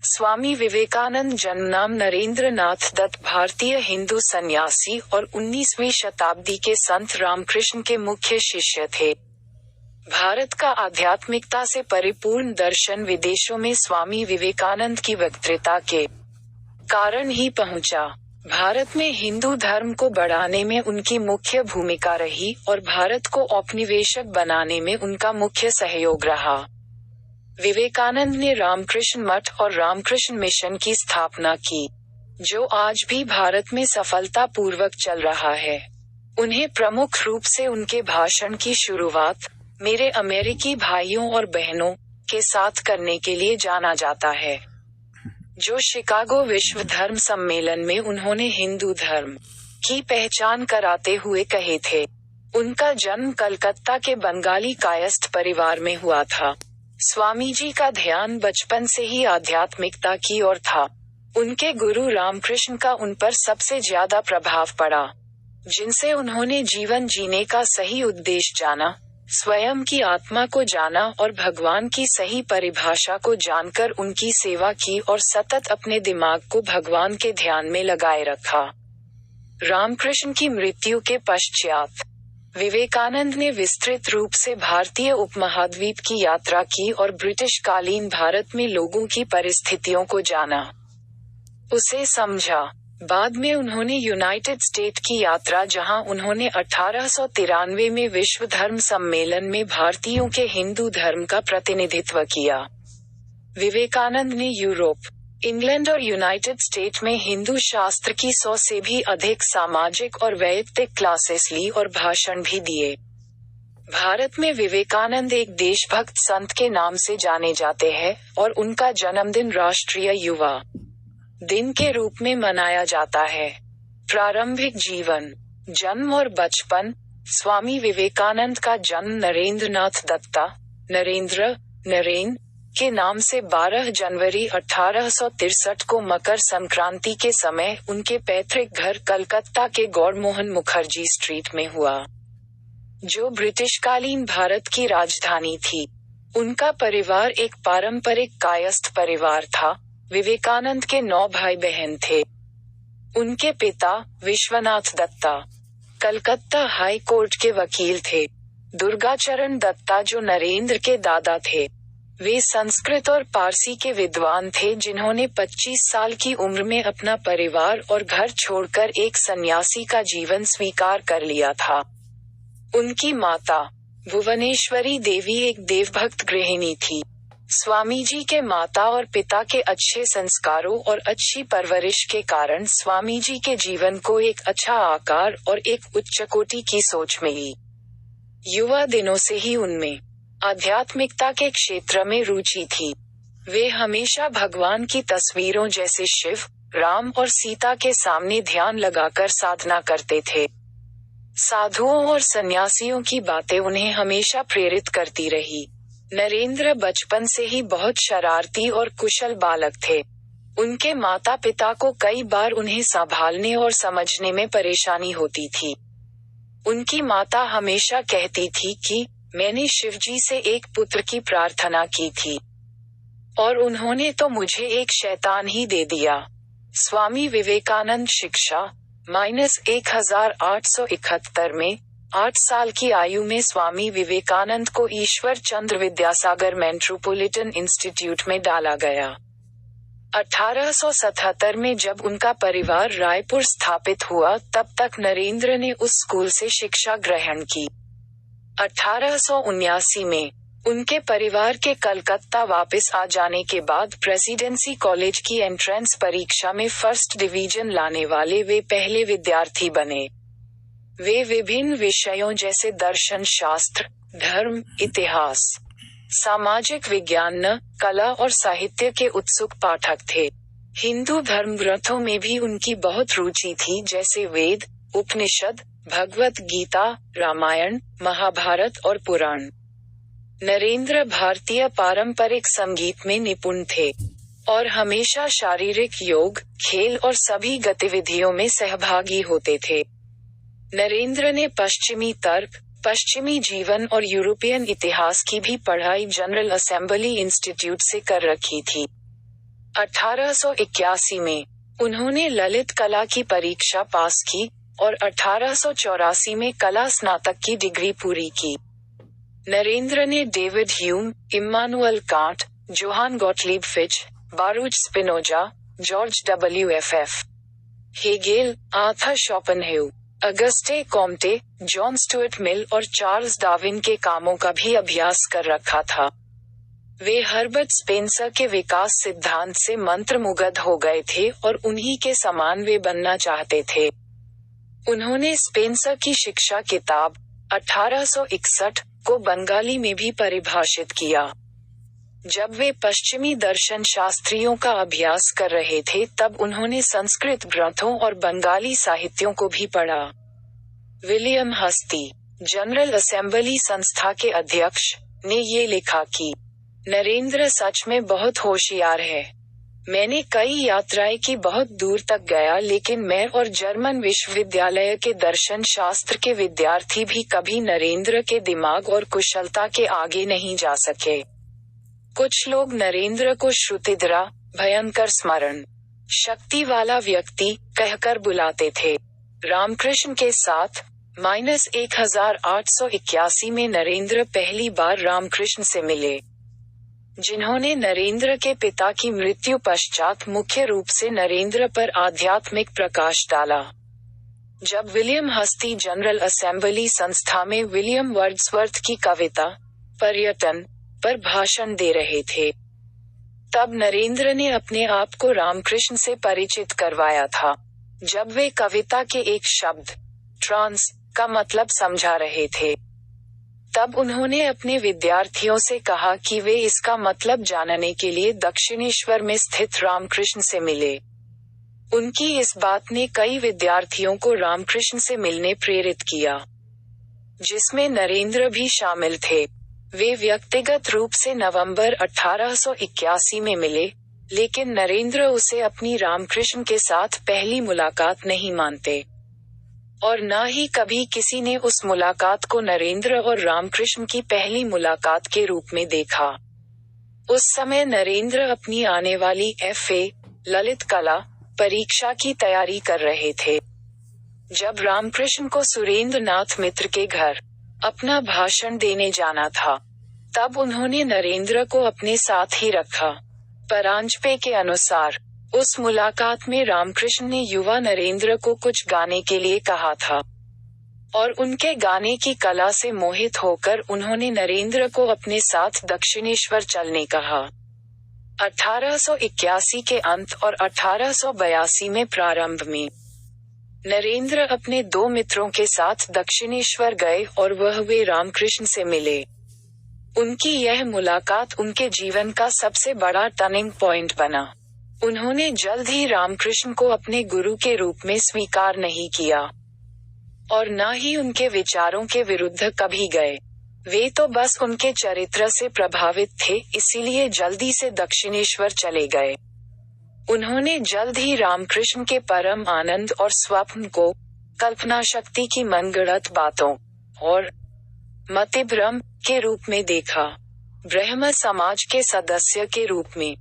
स्वामी विवेकानंद जन्म नाम नरेंद्र नाथ दत्त भारतीय हिंदू सन्यासी और 19वीं शताब्दी के संत रामकृष्ण के मुख्य शिष्य थे। भारत का आध्यात्मिकता से परिपूर्ण दर्शन विदेशों में स्वामी विवेकानंद की वक्तृता के कारण ही पहुंचा। भारत में हिंदू धर्म को बढ़ाने में उनकी मुख्य भूमिका रही और भारत को औपनिवेशिक बनाने में उनका मुख्य सहयोग रहा। विवेकानंद ने रामकृष्ण मठ और रामकृष्ण मिशन की स्थापना की, जो आज भी भारत में सफलतापूर्वक चल रहा है। उन्हें प्रमुख रूप से उनके भाषण की शुरुआत मेरे अमेरिकी भाइयों और बहनों के साथ करने के लिए जाना जाता है, जो शिकागो विश्व धर्म सम्मेलन में उन्होंने हिंदू धर्म की पहचान कराते हुए कहे थे। उनका जन्म कलकत्ता के बंगाली कायस्थ परिवार में हुआ था। स्वामी जी का ध्यान बचपन से ही आध्यात्मिकता की ओर था। उनके गुरु रामकृष्ण का उन पर सबसे ज्यादा प्रभाव पड़ा, जिनसे उन्होंने जीवन जीने का सही उद्देश्य जाना, स्वयं की आत्मा को जाना और भगवान की सही परिभाषा को जानकर उनकी सेवा की और सतत अपने दिमाग को भगवान के ध्यान में लगाए रखा। रामकृष्ण की मृत्यु के पश्चात विवेकानंद ने विस्तृत रूप से भारतीय उपमहाद्वीप की यात्रा की और ब्रिटिश कालीन भारत में लोगों की परिस्थितियों को जाना, उसे समझा। बाद में उन्होंने यूनाइटेड स्टेट की यात्रा, जहां उन्होंने 1893 में विश्व धर्म सम्मेलन में भारतीयों के हिंदू धर्म का प्रतिनिधित्व किया। विवेकानंद ने यूरोप, इंग्लैंड और यूनाइटेड स्टेट में हिंदू शास्त्र की 100 से भी अधिक सामाजिक और वैयक्तिक क्लासेस ली और भाषण भी दिए। भारत में विवेकानंद एक देशभक्त संत के नाम से जाने जाते हैं और उनका जन्मदिन राष्ट्रीय युवा दिन के रूप में मनाया जाता है। प्रारंभिक जीवन, जन्म और बचपन। स्वामी विवेकानंद का जन्म नरेंद्र नाथ दत्ता नरेन के नाम से 12 जनवरी 1863 को मकर संक्रांति के समय उनके पैतृक घर कलकत्ता के गौरमोहन मुखर्जी स्ट्रीट में हुआ, जो ब्रिटिशकालीन भारत की राजधानी थी। उनका परिवार एक पारंपरिक कायस्थ परिवार था। विवेकानंद के 9 भाई बहन थे। उनके पिता विश्वनाथ दत्ता कलकत्ता हाई कोर्ट के वकील थे। दुर्गाचरण दत्ता जो नरेंद्र के दादा थे, वे संस्कृत और पारसी के विद्वान थे, जिन्होंने 25 साल की उम्र में अपना परिवार और घर छोड़कर एक सन्यासी का जीवन स्वीकार कर लिया था। उनकी माता भुवनेश्वरी देवी एक देवभक्त गृहिणी थी। स्वामी जी के माता और पिता के अच्छे संस्कारों और अच्छी परवरिश के कारण स्वामी जी के जीवन को एक अच्छा आकार और एक उच्च कोटि की सोच मिली। युवा दिनों से ही उनमें आध्यात्मिकता के क्षेत्र में रुचि थी। वे हमेशा भगवान की तस्वीरों जैसे शिव, राम और सीता के सामने ध्यान लगाकर साधना करते थे। साधुओं और सन्यासियों की बातें उन्हें हमेशा प्रेरित करती रही। नरेंद्र बचपन से ही बहुत शरारती और कुशल बालक थे। उनके माता पिता को कई बार उन्हें संभालने और समझने में परेशानी होती थी। उनकी माता हमेशा कहती थी कि मैंने शिवजी से एक पुत्र की प्रार्थना की थी और उन्होंने तो मुझे एक शैतान ही दे दिया। स्वामी विवेकानंद शिक्षा -1871 में 8 साल की आयु में स्वामी विवेकानंद को ईश्वर चंद्र विद्यासागर मेट्रोपॉलिटन इंस्टीट्यूट में डाला गया। 1877 में जब उनका परिवार रायपुर स्थापित हुआ, तब तक नरेंद्र ने उस स्कूल से शिक्षा ग्रहण की। 1879 में उनके परिवार के कलकत्ता वापस आ जाने के बाद प्रेसिडेंसी कॉलेज की एंट्रेंस परीक्षा में फर्स्ट डिवीजन लाने वाले वे पहले विद्यार्थी बने। वे विभिन्न विषयों जैसे दर्शन शास्त्र, धर्म, इतिहास, सामाजिक विज्ञान, कला और साहित्य के उत्सुक पाठक थे। हिंदू धर्म ग्रंथों में भी उनकी बहुत रुचि थी, जैसे वेद, उपनिषद, भगवत गीता, रामायण, महाभारत और पुराण। नरेंद्र भारतीय पारंपरिक संगीत में निपुण थे और हमेशा शारीरिक योग, खेल और सभी गतिविधियों में सहभागी होते थे। नरेंद्र ने पश्चिमी तर्क, पश्चिमी जीवन और यूरोपियन इतिहास की भी पढ़ाई जनरल असेंबली इंस्टीट्यूट से कर रखी थी। 1881 में उन्होंने ललित कला की परीक्षा पास की और 1884 में कला स्नातक की डिग्री पूरी की। नरेंद्र ने David Hume, Immanuel Kant, Johann Gottlieb Fichte, Baruch Spinoza, George W.F. Hegel, Arthur Schopenhauer, Auguste Comte, John Stuart Mill और चार्ल्स डार्विन के कामों का भी अभ्यास कर रखा था। वे हर्बर्ट स्पेंसर के विकास सिद्धांत से मंत्रमुग्ध हो गए थे और उन्हीं के समान वे बनना चाहते थे। उन्होंने स्पेंसर की शिक्षा किताब 1861 को बंगाली में भी परिभाषित किया। जब वे पश्चिमी दर्शन शास्त्रियों का अभ्यास कर रहे थे तब उन्होंने संस्कृत ग्रंथों और बंगाली साहित्यों को भी पढ़ा। विलियम हस्ती, जनरल असेंबली संस्था के अध्यक्ष, ने ये लिखा कि नरेंद्र सच में बहुत होशियार है। मैंने कई यात्राएं की, बहुत दूर तक गया, लेकिन मैं और जर्मन विश्वविद्यालय के दर्शन शास्त्र के विद्यार्थी भी कभी नरेंद्र के दिमाग और कुशलता के आगे नहीं जा सके। कुछ लोग नरेंद्र को श्रुतिधरा, भयंकर स्मरण शक्ति वाला व्यक्ति कहकर बुलाते थे। रामकृष्ण के साथ -1881 में नरेंद्र पहली बार रामकृष्ण से मिले, जिन्होंने नरेंद्र के पिता की मृत्यु पश्चात मुख्य रूप से नरेंद्र पर आध्यात्मिक प्रकाश डाला। जब विलियम हस्ती जनरल असेंबली संस्था में विलियम वर्ड्सवर्थ की कविता पर्यटन पर भाषण दे रहे थे, तब नरेंद्र ने अपने आप को रामकृष्ण से परिचित करवाया था। जब वे कविता के एक शब्द ट्रांस का मतलब समझा रहे थे, तब उन्होंने अपने विद्यार्थियों से कहा कि वे इसका मतलब जानने के लिए दक्षिणेश्वर में स्थित रामकृष्ण से मिले। उनकी इस बात ने कई विद्यार्थियों को रामकृष्ण से मिलने प्रेरित किया, जिसमें नरेंद्र भी शामिल थे। वे व्यक्तिगत रूप से नवंबर 1881 में मिले, लेकिन नरेंद्र उसे अपनी रामकृष्ण के साथ पहली मुलाकात नहीं मानते, और न ही कभी किसी ने उस मुलाकात को नरेंद्र और रामकृष्ण की पहली मुलाकात के रूप में देखा। उस समय नरेंद्र अपनी आने वाली FA ललित कला परीक्षा की तैयारी कर रहे थे। जब रामकृष्ण को सुरेंद्र नाथ मित्र के घर अपना भाषण देने जाना था, तब उन्होंने नरेंद्र को अपने साथ ही रखा। परांजपे के अनुसार उस मुलाकात में रामकृष्ण ने युवा नरेंद्र को कुछ गाने के लिए कहा था, और उनके गाने की कला से मोहित होकर उन्होंने नरेंद्र को अपने साथ दक्षिणेश्वर चलने कहा। 1881 के अंत और 1882 में प्रारंभ में नरेंद्र अपने दो मित्रों के साथ दक्षिणेश्वर गए और वे रामकृष्ण से मिले। उनकी यह मुलाकात उनके जीवन का सबसे बड़ा टर्निंग पॉइंट बना। उन्होंने जल्द ही रामकृष्ण को अपने गुरु के रूप में स्वीकार नहीं किया, और न ही उनके विचारों के विरुद्ध कभी गए। वे तो बस उनके चरित्र से प्रभावित थे, इसीलिए जल्दी से दक्षिणेश्वर चले गए। उन्होंने जल्द ही रामकृष्ण के परम आनंद और स्वप्न को कल्पना शक्ति की मनगढ़ंत बातों और मतिभ्रम के रूप में देखा। ब्रह्म समाज के सदस्य के रूप में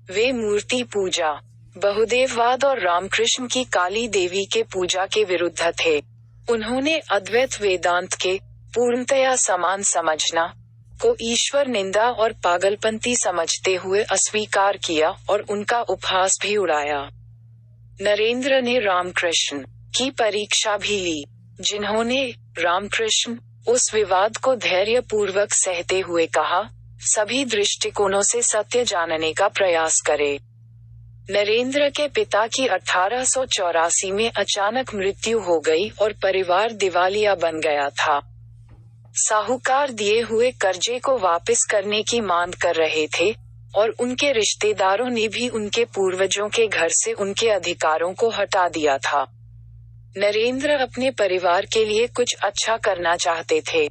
वे मूर्ति पूजा, बहुदेववाद और रामकृष्ण की काली देवी के पूजा के विरुद्ध थे। उन्होंने अद्वैत वेदांत के पूर्णतया समान समझना को ईश्वर निंदा और पागलपंती समझते हुए अस्वीकार किया और उनका उपहास भी उड़ाया। नरेंद्र ने रामकृष्ण की परीक्षा भी ली, जिन्होंने रामकृष्ण उस विवाद को धैर्य पूर्वक सहते हुए कहा, सभी दृष्टिकोणों से सत्य जानने का प्रयास करे। नरेंद्र के पिता की 1884 में अचानक मृत्यु हो गई और परिवार दिवालिया बन गया था। साहूकार दिए हुए कर्जे को वापस करने की मांग कर रहे थे, और उनके रिश्तेदारों ने भी उनके पूर्वजों के घर से उनके अधिकारों को हटा दिया था। नरेंद्र अपने परिवार के लिए कुछ अच्छा करना चाहते थे।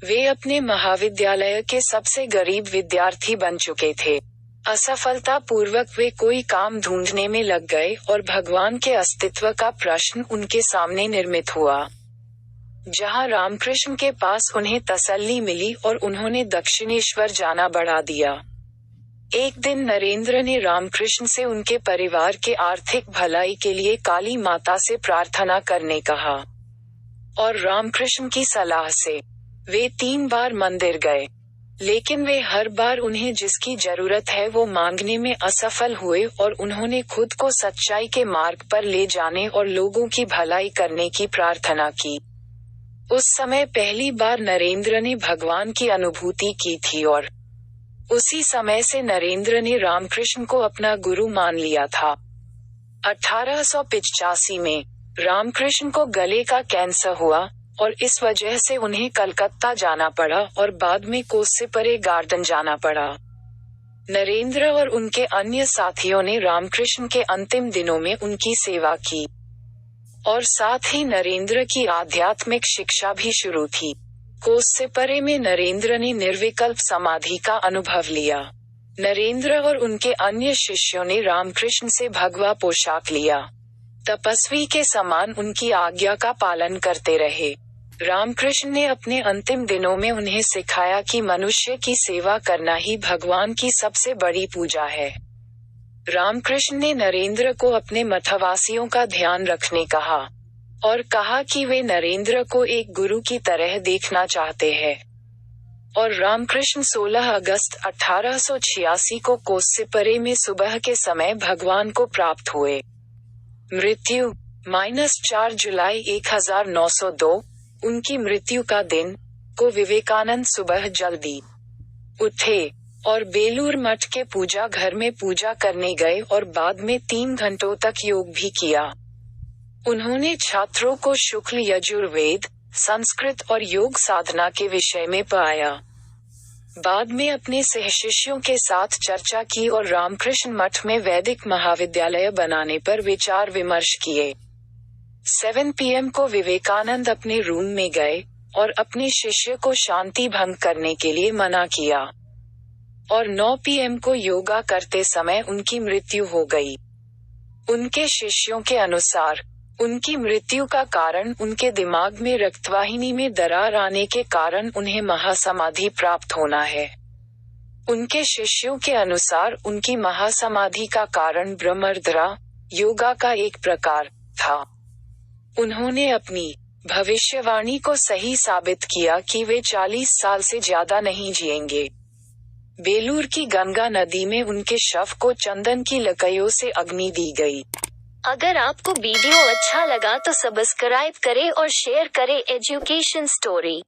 वे अपने महाविद्यालय के सबसे गरीब विद्यार्थी बन चुके थे। असफलता पूर्वक वे कोई काम ढूंढने में लग गए और भगवान के अस्तित्व का प्रश्न उनके सामने निर्मित हुआ, जहां रामकृष्ण के पास उन्हें तसल्ली मिली और उन्होंने दक्षिणेश्वर जाना बढ़ा दिया। एक दिन नरेंद्र ने रामकृष्ण से उनके परिवार के आर्थिक भलाई के लिए काली माता से प्रार्थना करने कहा, और रामकृष्ण की सलाह से वे 3 बार मंदिर गए, लेकिन वे हर बार उन्हें जिसकी जरूरत है वो मांगने में असफल हुए और उन्होंने खुद को सच्चाई के मार्ग पर ले जाने और लोगों की भलाई करने की प्रार्थना की। उस समय पहली बार नरेंद्र ने भगवान की अनुभूति की थी और उसी समय से नरेंद्र ने रामकृष्ण को अपना गुरु मान लिया था। 1885 में रामकृष्ण को गले का कैंसर हुआ और इस वजह से उन्हें कलकत्ता जाना पड़ा और बाद में कोस से परे गार्डन जाना पड़ा। नरेंद्र और उनके अन्य साथियों ने रामकृष्ण के अंतिम दिनों में उनकी सेवा की और साथ ही नरेंद्र की आध्यात्मिक शिक्षा भी शुरू थी। कोस से परे में नरेंद्र ने निर्विकल्प समाधि का अनुभव लिया। नरेंद्र और उनके अन्य शिष्यों ने रामकृष्ण से भगवा पोशाक लिया। तपस्वी के समान उनकी आज्ञा का पालन करते रहे। रामकृष्ण ने अपने अंतिम दिनों में उन्हें सिखाया कि मनुष्य की सेवा करना ही भगवान की सबसे बड़ी पूजा है। रामकृष्ण ने नरेंद्र को अपने मठवासियों का ध्यान रखने कहा और कहा कि वे नरेंद्र को एक गुरु की तरह देखना चाहते हैं। और रामकृष्ण 16 अगस्त 1886 को कोस से परे में सुबह के समय भगवान को प्राप्त हुए। मृत्यु -4 जुलाई 1902 उनकी मृत्यु का दिन को विवेकानंद सुबह जल्दी उठे और बेलूर मठ के पूजा घर में पूजा करने गए और बाद में 3 घंटों तक योग भी किया। उन्होंने छात्रों को शुक्ल यजुर्वेद, संस्कृत और योग साधना के विषय में पढ़ाया। बाद में अपने सहशिष्यों के साथ चर्चा की और रामकृष्ण मठ में वैदिक महाविद्यालय बनाने पर विचार विमर्श किए। 7 PM को विवेकानंद अपने रूम में गए और अपने शिष्य को शांति भंग करने के लिए मना किया और 9 PM को योगा करते समय उनकी मृत्यु हो गई। उनके शिष्यों के अनुसार उनकी मृत्यु का कारण उनके दिमाग में रक्तवाहिनी में दरार आने के कारण उन्हें महासमाधि प्राप्त होना है। उनके शिष्यों के अनुसार उनकी महासमाधि का कारण ब्रह्मर्द्रा योगा का एक प्रकार था। उन्होंने अपनी भविष्यवाणी को सही साबित किया कि वे 40 साल से ज्यादा नहीं जिएंगे। बेलूर की गंगा नदी में उनके शव को चंदन की लकड़ियों से अग्नि दी गई। अगर आपको वीडियो अच्छा लगा तो सब्सक्राइब करें और शेयर करें एजुकेशन स्टोरी।